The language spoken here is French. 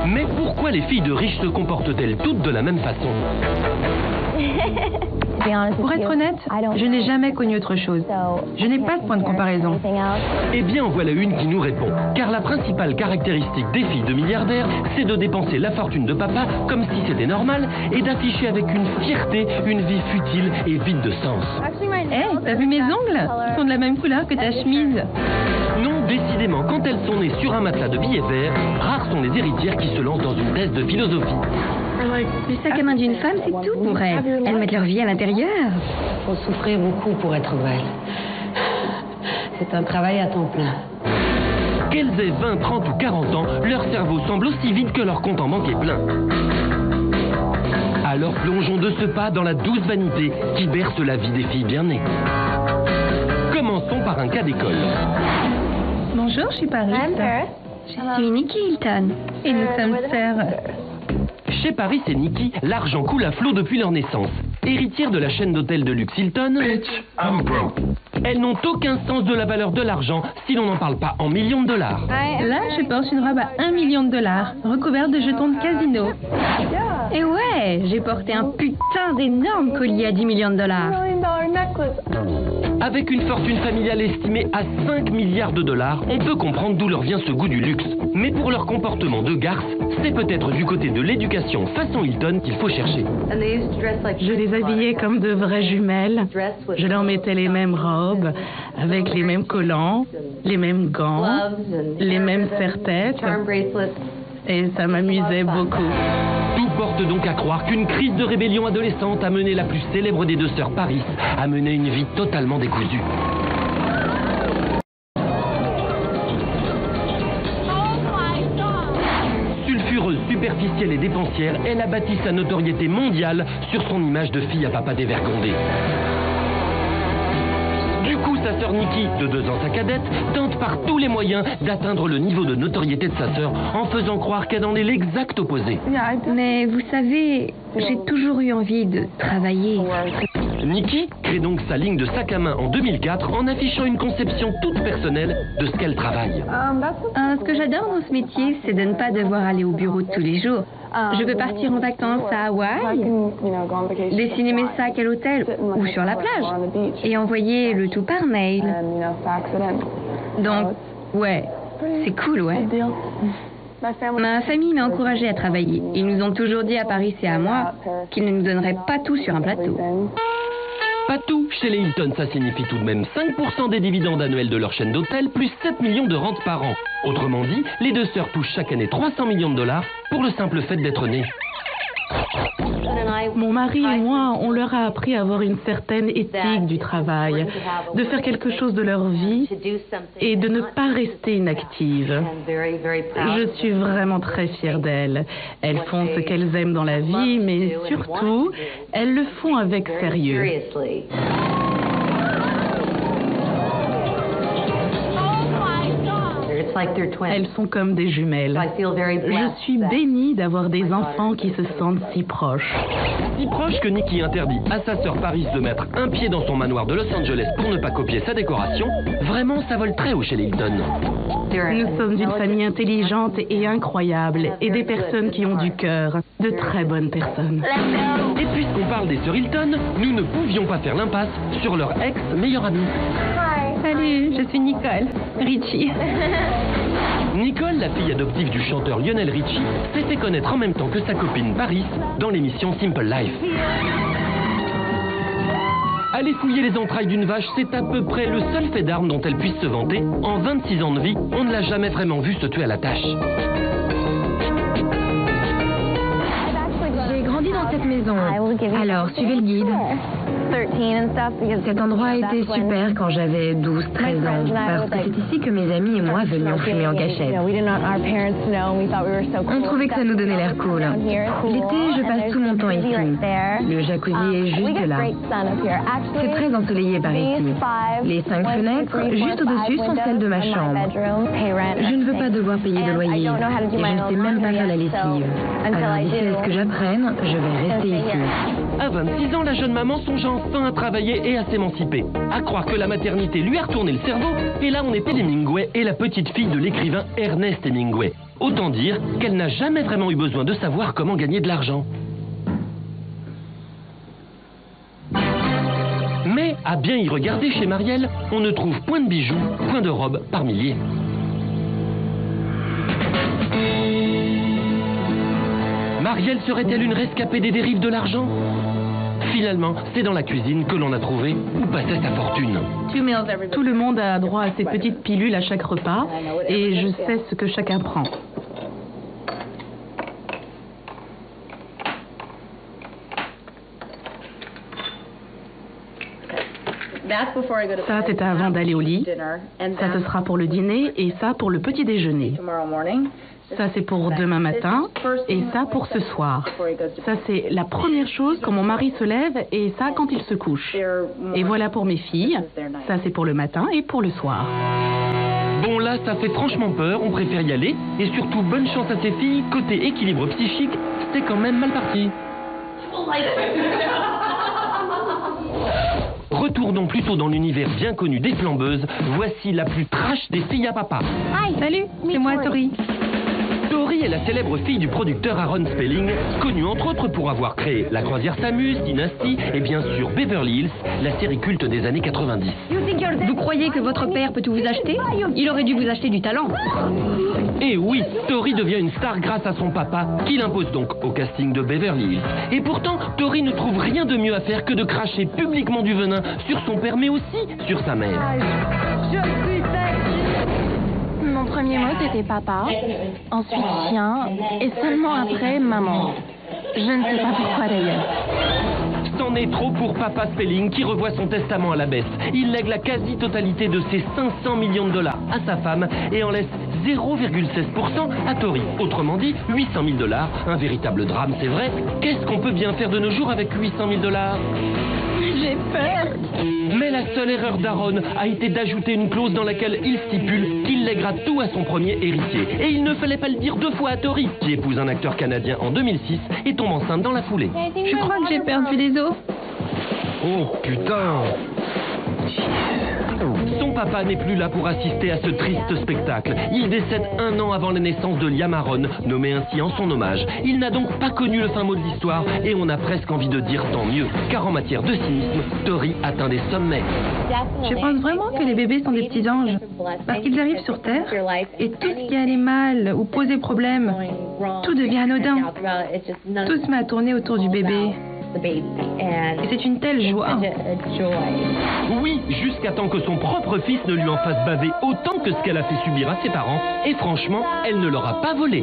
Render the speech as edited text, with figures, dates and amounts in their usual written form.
Mais pourquoi les filles de riches se comportent-elles toutes de la même façon? Pour être honnête, je n'ai jamais connu autre chose. Je n'ai pas de point de comparaison. Eh bien, en voilà une qui nous répond. Car la principale caractéristique des filles de milliardaires, c'est de dépenser la fortune de papa comme si c'était normal et d'afficher avec une fierté une vie futile et vide de sens. Hey, t'as vu mes ongles? Ils sont de la même couleur que ta chemise. Non, décidément, quand elles sont nées sur un matelas de billets verts, rares sont les héritières qui se lancent dans une thèse de philosophie. Le sac à main d'une femme, c'est tout pour elles. Elles mettent leur vie à l'intérieur. Faut souffrir beaucoup pour être belle. C'est un travail à temps plein. Qu'elles aient 20, 30 ou 40 ans, leur cerveau semble aussi vide que leur compte en banque est plein. Alors plongeons de ce pas dans la douce vanité qui berce la vie des filles bien nées. Commençons par un cas d'école. Bonjour, je suis Paris. Je suis Nikki Hilton. Et nous sommes sœurs. Chez Paris et Nikki, l'argent coule à flot depuis leur naissance. Héritières de la chaîne d'hôtels de luxe Hilton, elles n'ont aucun sens de la valeur de l'argent si l'on n'en parle pas en millions de dollars. Là, je porte une robe à $1 million, recouverte de jetons de casino. Et ouais, j'ai porté un putain d'énorme collier à $10 millions. Avec une fortune familiale estimée à 5 milliards de dollars, on peut comprendre d'où leur vient ce goût du luxe. Mais pour leur comportement de garce, c'est peut-être du côté de l'éducation façon Hilton qu'il faut chercher. Je les habillais comme de vraies jumelles. Je leur mettais les mêmes robes, avec les mêmes collants, les mêmes gants, les mêmes serre-têtes. Et ça m'amusait beaucoup. Tout porte donc à croire qu'une crise de rébellion adolescente a mené la plus célèbre des deux sœurs Paris à mener une vie totalement décousue. Sulfureuse, superficielle et dépensière, elle a bâti sa notoriété mondiale sur son image de fille à papa dévergondé. Du coup, sa sœur Nikki, de 2 ans sa cadette, tente par tous les moyens d'atteindre le niveau de notoriété de sa sœur en faisant croire qu'elle en est l'exact opposé. Mais vous savez, j'ai toujours eu envie de travailler. Nikki crée donc sa ligne de sac à main en 2004 en affichant une conception toute personnelle de ce qu'elle travaille. Ce que j'adore dans ce métier, c'est de ne pas devoir aller au bureau tous les jours. Je peux partir en vacances à Hawaï, dessiner mes sacs à l'hôtel ou sur la plage et envoyer le tout par mail. Donc, ouais, c'est cool, ouais. Ma famille m'a encouragée à travailler. Ils nous ont toujours dit à Paris et à moi qu'ils ne nous donneraient pas tout sur un plateau. Pas tout, chez les Hilton, ça signifie tout de même 5% des dividendes annuels de leur chaîne d'hôtels, plus 7 millions de rentes par an. Autrement dit, les deux sœurs touchent chaque année 300 millions de dollars pour le simple fait d'être nées. Mon mari et moi, on leur a appris à avoir une certaine éthique du travail, de faire quelque chose de leur vie et de ne pas rester inactives. Je suis vraiment très fière d'elles. Elles font ce qu'elles aiment dans la vie, mais surtout, elles le font avec sérieux. Elles sont comme des jumelles. Je suis bénie d'avoir des enfants qui se sentent si proches. Si proche que Nikki interdit à sa sœur Paris de mettre un pied dans son manoir de Los Angeles pour ne pas copier sa décoration, vraiment ça vole très haut chez les Hilton. Nous sommes une famille intelligente et incroyable et des personnes qui ont du cœur, de très bonnes personnes. Et puisqu'on parle des sœurs Hilton, nous ne pouvions pas faire l'impasse sur leur ex-meilleure amie. Salut, je suis Nicole Richie. Nicole, la fille adoptive du chanteur Lionel Richie, s'est fait connaître en même temps que sa copine Paris dans l'émission Simple Life. Aller fouiller les entrailles d'une vache, c'est à peu près le seul fait d'armes dont elle puisse se vanter. En 26 ans de vie, on ne l'a jamais vraiment vue se tuer à la tâche. J'ai grandi dans cette maison. Alors, suivez le guide. Cet endroit était super quand j'avais 12-13 ans, parce que c'est ici que mes amis et moi venions fumer en cachette. On trouvait que ça nous donnait l'air cool. L'été, je passe tout mon temps ici. Le jacuzzi est juste là. C'est très ensoleillé par ici. Les 5 fenêtres, juste au-dessus, sont celles de ma chambre. Je ne veux pas devoir payer de loyer, et je ne sais même pas faire la lessive. Alors d'ici à ce que j'apprenne, je vais rester ici. À 26 ans, la jeune maman songe enfin à travailler et à s'émanciper. À croire que la maternité lui a retourné le cerveau, et là on est Hemingway et la petite fille de l'écrivain Ernest Hemingway. Autant dire qu'elle n'a jamais vraiment eu besoin de savoir comment gagner de l'argent. Mais, à bien y regarder chez Marielle, on ne trouve point de bijoux, point de robes par milliers. Marielle serait-elle une rescapée des dérives de l'argent? Finalement, c'est dans la cuisine que l'on a trouvé où passait sa fortune. Tout le monde a droit à ces petites pilules à chaque repas et je sais ce que chacun prend. Ça, c'est avant d'aller au lit. Ça, ce sera pour le dîner et ça pour le petit déjeuner. Ça, c'est pour demain matin et ça pour ce soir. Ça, c'est la première chose quand mon mari se lève et ça quand il se couche. Et voilà pour mes filles. Ça, c'est pour le matin et pour le soir. Bon, là, ça fait franchement peur, on préfère y aller. Et surtout, bonne chance à ces filles, côté équilibre psychique, c'est quand même mal parti. Retournons plutôt dans l'univers bien connu des flambeuses. Voici la plus trash des filles à papa. Salut, c'est moi Tori. Tori est la célèbre fille du producteur Aaron Spelling, connu entre autres pour avoir créé La Croisière s'amuse, Dynasty et bien sûr Beverly Hills, la série culte des années 90. Vous croyez que votre père peut tout vous acheter? Il aurait dû vous acheter du talent. Et oui, Tori devient une star grâce à son papa, qui l'impose donc au casting de Beverly Hills. Et pourtant, Tori ne trouve rien de mieux à faire que de cracher publiquement du venin sur son père, mais aussi sur sa mère. Mon premier mot c'était papa, ensuite chien, et seulement après maman. Je ne sais pas pourquoi d'ailleurs. C'en est trop pour Papa Spelling qui revoit son testament à la baisse. Il lègue la quasi-totalité de ses 500 millions de dollars à sa femme et en laisse 0,16% à Tori. Autrement dit, 800 000 dollars. Un véritable drame, c'est vrai. Qu'est-ce qu'on peut bien faire de nos jours avec 800 000 dollars? J'ai peur. Mais la seule erreur d'Aaron a été d'ajouter une clause dans laquelle il stipule qu'il lèguera tout à son premier héritier. Et il ne fallait pas le dire deux fois à Tori, qui épouse un acteur canadien en 2006 et tombe enceinte dans la foulée. Je crois que j'ai perdu les os. Oh putain! Son papa n'est plus là pour assister à ce triste spectacle. Il décède 1 an avant la naissance de Liam Aaron, nommé ainsi en son hommage. Il n'a donc pas connu le fin mot de l'histoire et on a presque envie de dire tant mieux, car en matière de cynisme, Tori atteint des sommets. Je pense vraiment que les bébés sont des petits anges, parce qu'ils arrivent sur Terre et tout ce qui allait mal ou posait problème, tout devient anodin. Tout se met à tourner autour du bébé. Et c'est une telle joie. Oui, jusqu'à temps que son propre fils ne lui en fasse baver autant que ce qu'elle a fait subir à ses parents. Et franchement, elle ne l'aura pas volé.